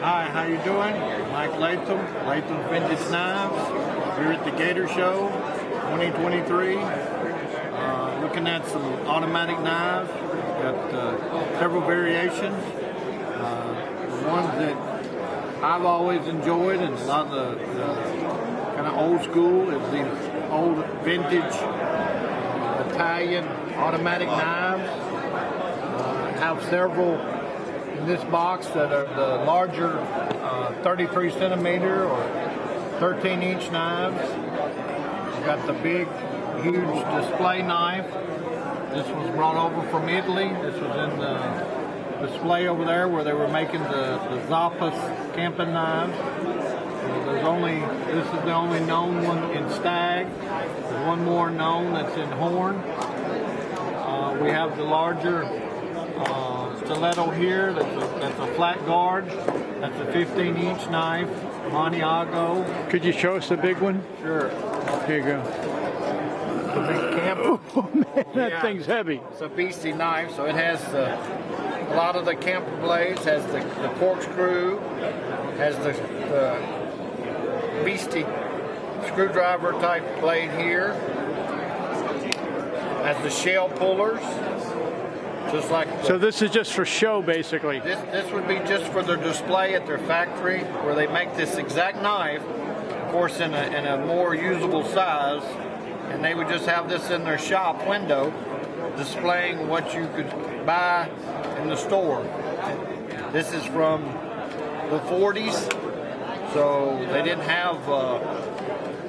Hi, how you doing? Mike Latham, Latham's Vintage Knives. We're at the Gator Show 2023. Looking at some automatic knives. Got several variations. The ones that I've always enjoyed, and a lot of the kind of old school, is these old vintage Italian automatic knives. Have several in this box that are the larger 33 centimeter or 13-inch knives. We've got the big, huge display knife. This was brought over from Italy. This was in the display over there where they were making the Zappas camping knives. This is the only known one in Stag. There's one more known that's in horn. We have the larger stiletto here. That's a flat guard. That's a 15-inch knife. Maniago. Could you show us the big one? Sure. Here you go. The big camper. Oh man, that thing's heavy. It's a beastie knife, so it has a lot of the camper blades. Has the corkscrew. Has the beastie screwdriver type blade here. Has the shell pullers. Just like so this is just for show, basically. This would be just for their display at their factory, where they make this exact knife, of course in a more usable size, and they would just have this in their shop window, displaying what you could buy in the store. This is from the 40s, so they didn't have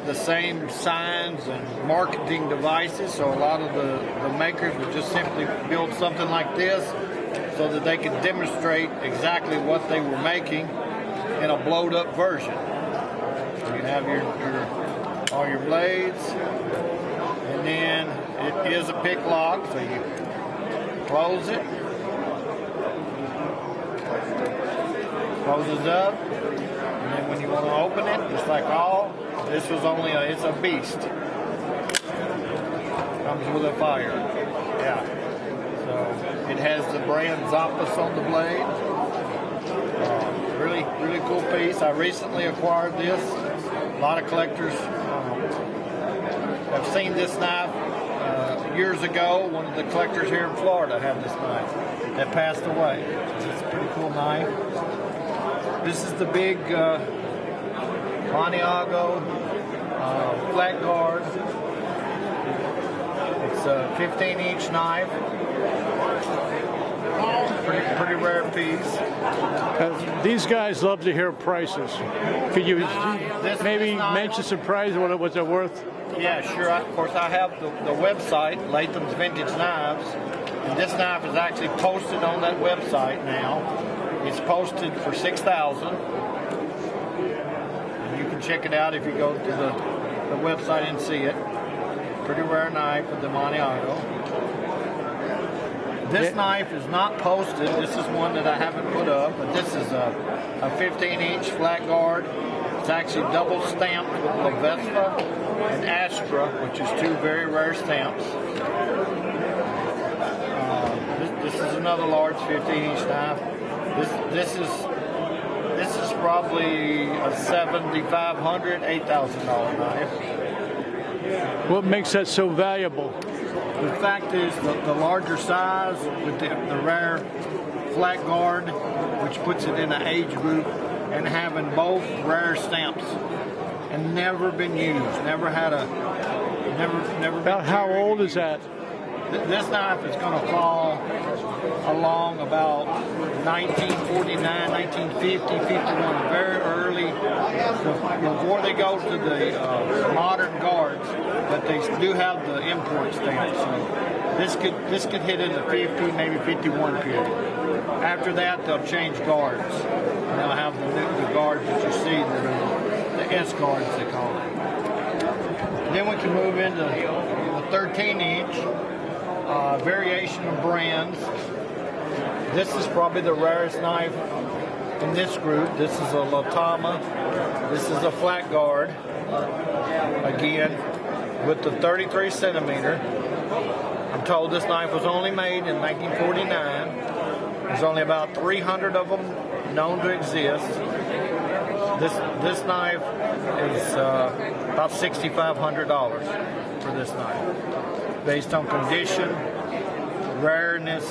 the same signs and marketing devices, so a lot of the makers would just simply build something like this so that they could demonstrate exactly what they were making in a blowed up version. So you have all your blades, and then it is a pick lock, so you close it, closes up, and then when you want to open it, just like all, this was it's a beast. Comes with a fire. Yeah. So it has the brand Zappas on the blade. Really, really cool piece. I recently acquired this. A lot of collectors have seen this knife years ago. One of the collectors here in Florida had this knife that passed away. It's a pretty cool knife. This is the big Maniago flat guard. It's a 15-inch knife. Pretty rare piece. These guys love to hear prices. Could you maybe mention some price? What's it worth? Yeah, sure. Of course, I have the website, Latham's Vintage Knives, and this knife is actually posted on that website now. It's posted for $6,000. You can check it out if you go to the website and see it. Pretty rare knife with the Maniago. This knife is not posted. This is one that I haven't put up, but this is a 15-inch flat guard. It's actually double stamped with La Vespa and Astra, which is two very rare stamps. This is another large 15-inch knife. This is probably a $7,500, $8,000 knife. What makes that so valuable? The fact is the larger size with the rare flat guard, which puts it in an age group, and having both rare stamps and never been used, never been. About how old is that? This knife is going to fall along about 1949, 1950, 51, very early, before they go to the modern guards, but they do have the import stamp. So this could hit in the 50, maybe 51 period. After that, they'll change guards. And they'll have the guards that you see, the S guards they call it. Then we can move into the 13-inch. Variation of brands. This is probably the rarest knife in this group. This is a Latham. This is a flat guard. Again, with the 33 centimeter. I'm told this knife was only made in 1949. There's only about 300 of them known to exist. This knife is about $6,500 for this knife, based on condition, rareness.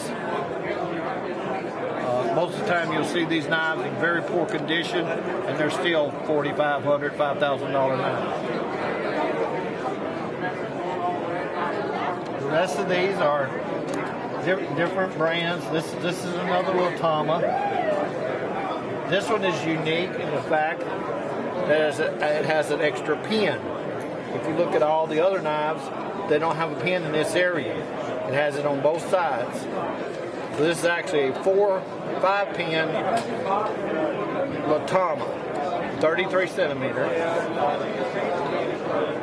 Most of the time you'll see these knives in very poor condition, and they're still $4,500, $5,000 knives. The rest of these are different brands. This is another Latham. This one is unique in the fact that it has an extra pin. If you look at all the other knives, they don't have a pin in this area. It has it on both sides. So this is actually a 5-pin Latham, 33 centimeter.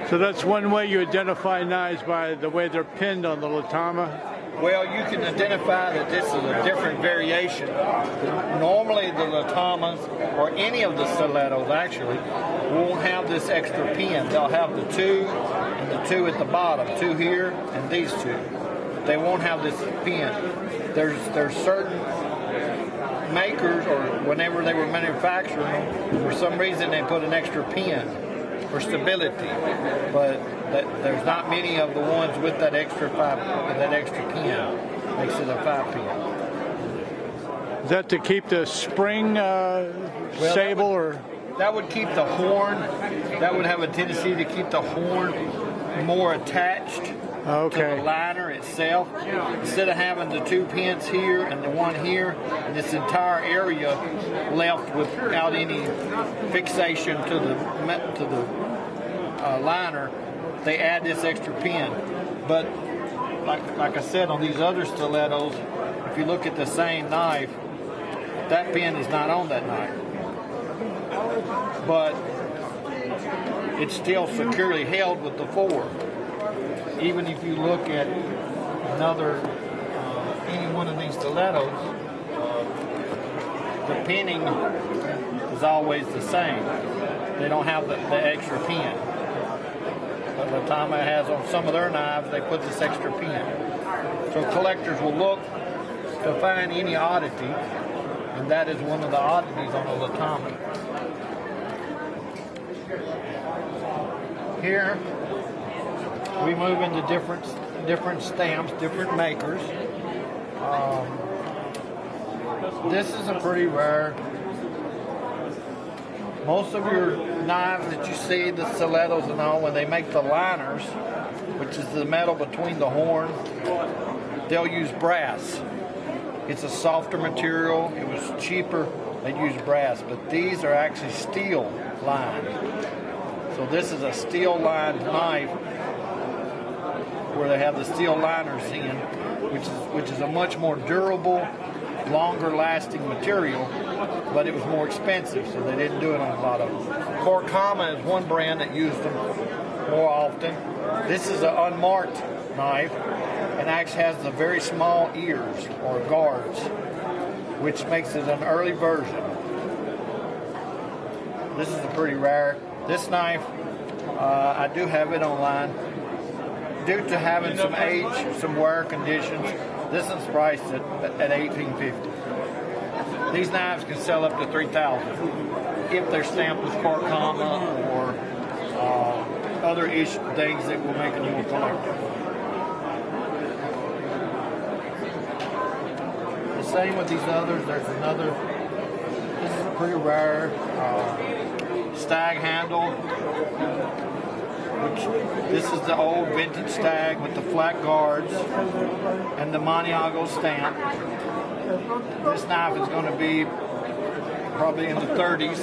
So that's one way you identify knives, by the way they're pinned on the Latham? Well, you can identify that this is a different variation. Normally the Lathamas, or any of the stilettos actually, won't have this extra pin. They'll have the two and the two at the bottom, two here and these two. They won't have this pin. There's certain makers, or whenever they were manufacturing them, for some reason they put an extra pin for stability, but there's not many of the ones with that extra pin. Makes it a 5-pin. Is that to keep the spring stable, or? That would keep the horn. That would have a tendency to keep the horn more attached to the liner itself. Instead of having the 2 pins here and the one here, and this entire area left without any fixation to the liner, they add this extra pin. But like I said, on these other stilettos, if you look at the same knife, that pin is not on that knife, but it's still securely held with the 4. Even if you look at any one of these stilettos, the pinning is always the same. They don't have the extra pin. But Latham has on some of their knives, they put this extra pin. So collectors will look to find any oddity, and that is one of the oddities on a Latham. Here, we move into different stamps, different makers. This is a pretty rare. Most of your knives that you see, the stilettos and all, when they make the liners, which is the metal between the horn, they'll use brass. It's a softer material. It was cheaper. They'd use brass, but these are actually steel lined. So this is a steel lined knife where they have the steel liners in, which is a much more durable, longer lasting material, but it was more expensive, so they didn't do it on a lot of them. Corkama is one brand that used them more often. This is an unmarked knife and actually has the very small ears or guards, which makes it an early version. This is a pretty rare. This knife, I do have it online. Due to having some age, some wear conditions, this is priced at $1,850. These knives can sell up to $3,000 if they're stamped with Corkama or other things that will make them more collectible. The same with these others. There's another. This is a pretty rare Stag handle. This is the old vintage Stag with the flat guards and the Maniago stamp. This knife is going to be probably in the 30s.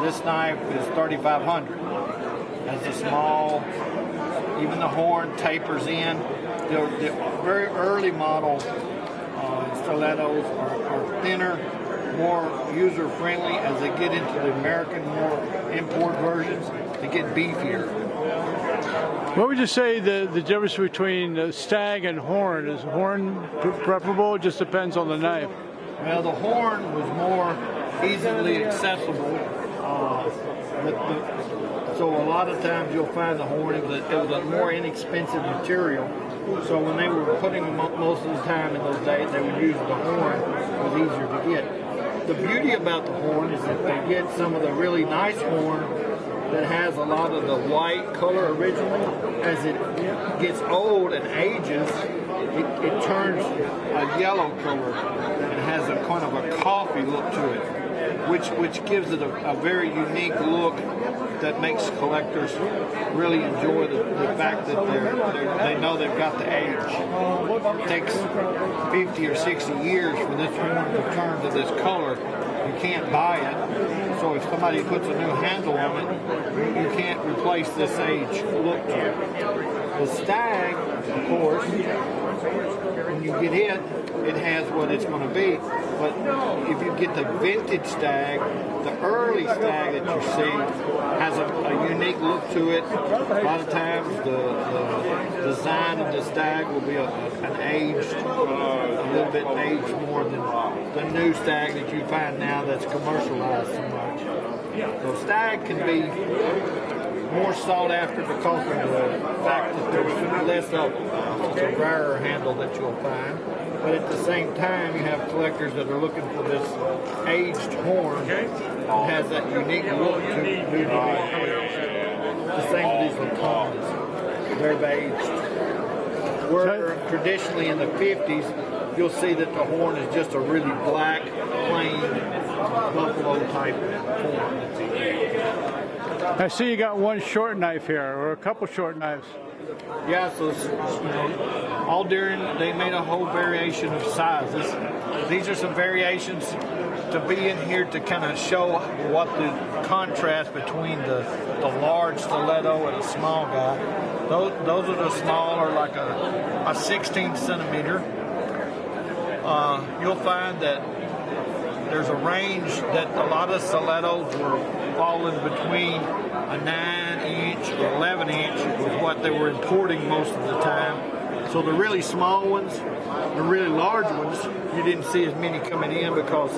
This knife is $3,500. Has a small, even the horn tapers in. The very early model stilettos are thinner, more user-friendly. As they get into the American, more import versions, they get beefier. What would you say the difference between Stag and horn? Is horn preferable? It just depends on the knife. Well, the horn was more easily accessible. The So a lot of times you'll find the horn, it was a more inexpensive material. So when they were putting them up most of the time in those days, they would use the horn. It was easier to get. The beauty about the horn is that they get some of the really nice horn that has a lot of the white color originally. As it gets old and ages, it turns a yellow color and has a kind of a coffee look to it, which gives it a very unique look that makes collectors really enjoy the fact that they know they've got the age. It takes 50 or 60 years for this horn to turn to this color. You can't buy it. So if somebody puts a new handle on it, you can't replace this age look to it. The Stag, of course, when you get it has what it's going to be. But if you get the vintage Stag, the early Stag that you see has a unique look to it. A lot of times the design of the Stag will be an aged, a little bit aged more than the new Stag that you find now that's commercialized so much. So Stag can be more sought after because of the fact that there's less of it's a rarer handle that you'll find. But at the same time, you have collectors that are looking for this aged horn that has that unique look to it. The same with these Lathams. They're aged. Where traditionally in the 50s, you'll see that the horn is just a really black, plain, buffalo type horn. I see you got one short knife here, or a couple short knives. Yeah, so all during they made a whole variation of sizes. These are some variations to be in here to kind of show what the contrast between the large stiletto and a small guy. Those are the smaller, like a 16 centimeter. You'll find that there's a range that a lot of stilettos were falling between a 9-inch or 11-inch was what they were importing most of the time. So the really small ones, the really large ones, you didn't see as many coming in because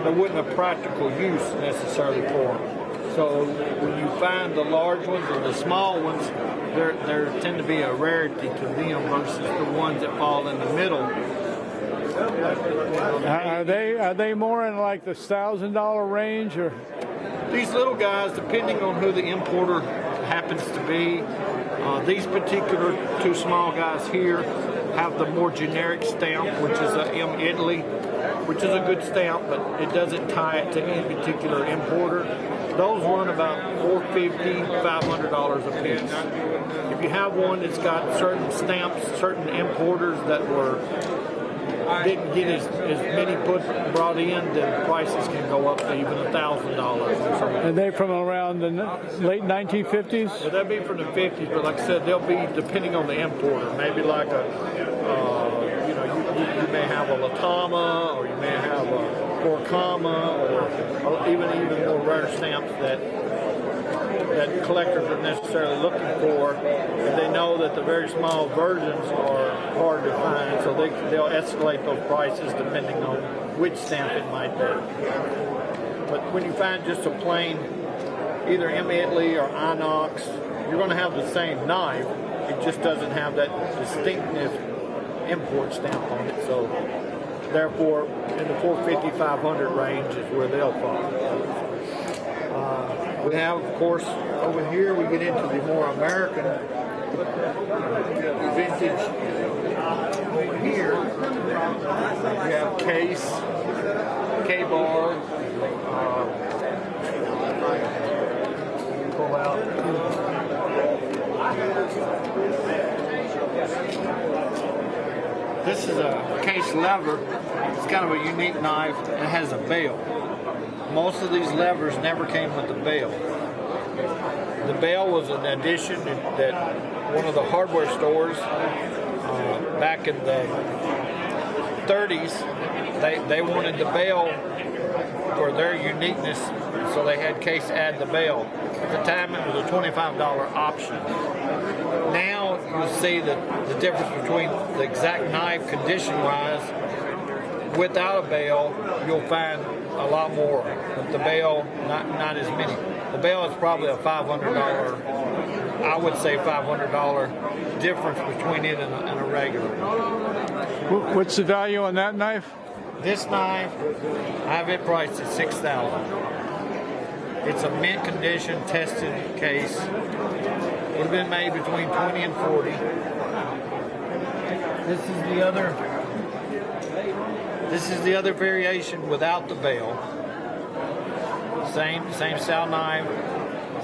there wasn't a practical use necessarily for them. So when you find the large ones or the small ones, there tend to be a rarity to them versus the ones that fall in the middle. Are they more in like the $1,000 range, or? These little guys, depending on who the importer happens to be, these particular two small guys here have the more generic stamp, which is a M. Italy, which is a good stamp, but it doesn't tie it to any particular importer. Those run about $450, $500 a piece. If you have one that's got certain stamps, certain importers that didn't get as many brought in, then prices can go up to even $1,000. And they from around the late 1950s? Well, that'd be from the 50s, but like I said, they'll be depending on the importer. Maybe like you may have a Latham, or you may have a Gorkama, or even more rare stamps that collectors are necessarily looking for, and they know that the very small versions are hard to find, so they'll escalate those prices depending on which stamp it might be. But when you find just a plain, either M. Italy or Inox, you're going to have the same knife. It just doesn't have that distinctive import stamp on it, so therefore in the 450, 500 range is where they'll fall. We have, of course, over here we get into the more American vintage. Over here we have case, K-bar, pull out. This is a case lever. It's kind of a unique knife. It has a bail. Most of these levers never came with the bail. The bail was an addition that one of the hardware stores back in the 30s, they wanted the bail for their uniqueness, so they had Case add the bail. At the time, it was a $25 option. Now you'll see that the difference between the exact knife condition-wise without a bail, you'll find a lot more. With the bail, not as many. The bail is probably a $500, I would say $500 difference between it and a regular. What's the value on that knife? This knife, I have it priced at $6,000. It's a mint condition tested case. Would have been made between 20 and 40. This is the other variation without the bail. Same style knife,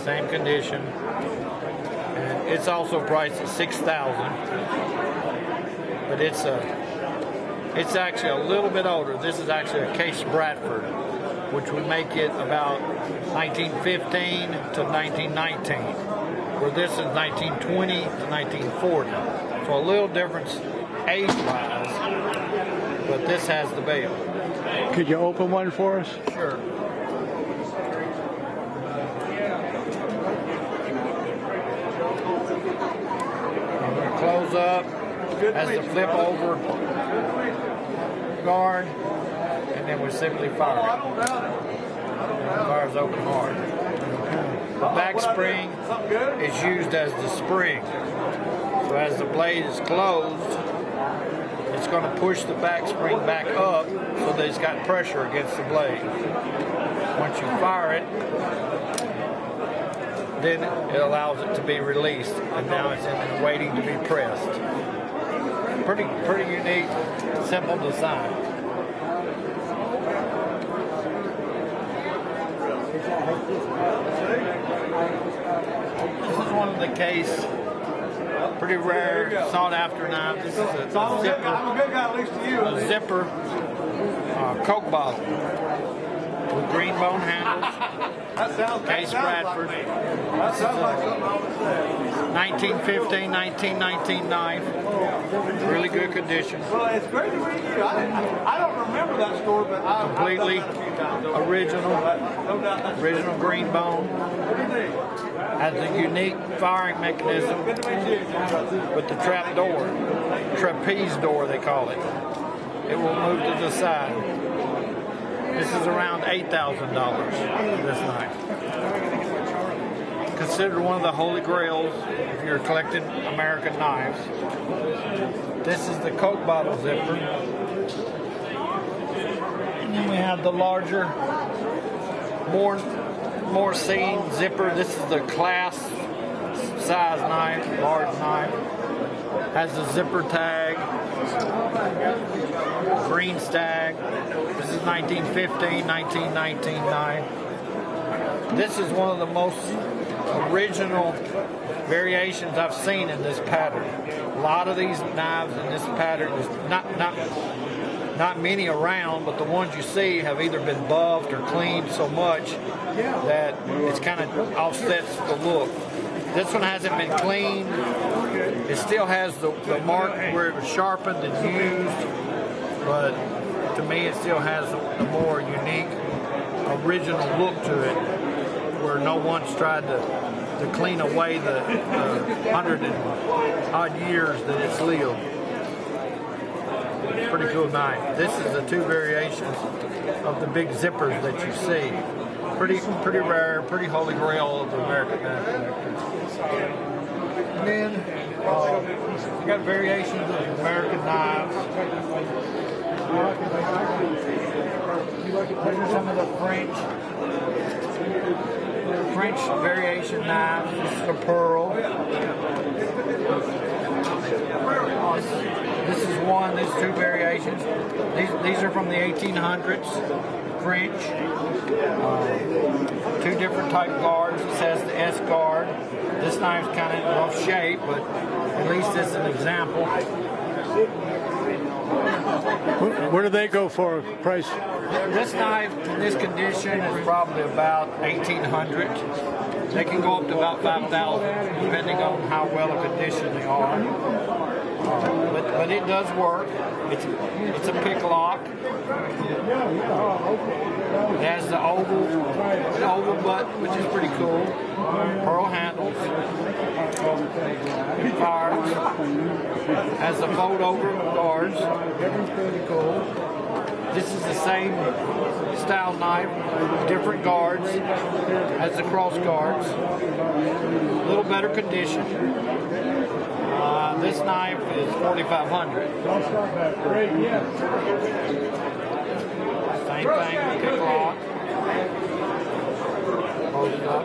same condition. And it's also priced at $6,000. But it's actually a little bit older. This is actually a Case Bradford, which would make it about 1915 to 1919, where this is 1920 to 1940. So a little difference age-wise, but this has the bail. Could you open one for us? Sure. I'm going to close up, has the flip over guard, and then we simply fire it. The fire's open hard. The back spring is used as the spring. So as the blade is closed, it's going to push the back spring back up so that it's got pressure against the blade. Once you fire it, then it allows it to be released, and now it's in waiting to be pressed. Pretty unique, simple design. This is one of the Case, pretty rare, sought after knife. This is a zipper Coke bottle with green bone handles. Case Bradford. This is a 1915, 1919 knife. Really good condition. Well, it's great to meet you. I don't remember that store, but completely original green bone. Has a unique firing mechanism with the trap door, trapeze door they call it. It will move to the side. This is around $8,000, this knife. Considered one of the holy grails if you're collecting American knives. This is the Coke bottle zipper. And then we have the larger, more seen zipper. This is the class size knife, large knife. Has the zipper tag. Green Stag. This is 1915, 1919 knife. This is one of the most original variations I've seen in this pattern. A lot of these knives in this pattern is not many around, but the ones you see have either been buffed or cleaned so much that it's kind of offsets the look. This one hasn't been cleaned. It still has the mark where it was sharpened and used, but to me it still has a more unique, original look to it, where no one's tried to clean away the 100 and odd years that it's lived. Pretty cool knife. This is the two variations of the big zippers that you see. Pretty rare, pretty holy grail of the American knife collectors. And then you got variations of American knives. These are some of the French variation knives. This is a pearl. This is one. There's two variations. These are from the 1800s. French. Two different type guards. This has the S guard. This knife's kind of off shape, but at least it's an example. Where do they go for price? This knife in this condition is probably about $1,800. They can go up to about $5,000 depending on how well a condition they are. But it does work. It's a pick lock. It has the oval butt, which is pretty cool. Pearl handles. It fires. Has the fold over guards. Pretty cool. This is the same style knife, different guards, has the cross guards, a little better condition. This knife is $4,500. Same thing, pick lock. Close it up.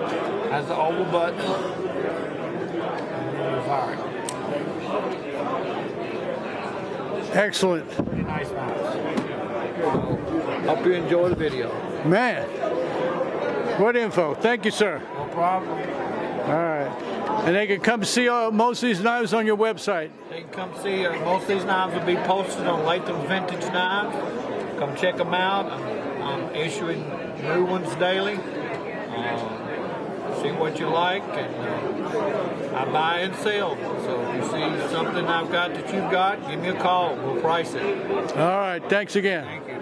Has the oval button. And then you fire it. Excellent. Pretty nice knives. Hope you enjoy the video. Man, what info. Thank you, sir. No problem. All right. And they can come see most of these knives on your website. They can come see most of these knives will be posted on Latham Vintage Knives. Come check them out. I'm issuing new ones daily. See what you like, and I buy and sell. So if you see something I've got that you've got, give me a call. We'll price it. All right. Thanks again. Thank you.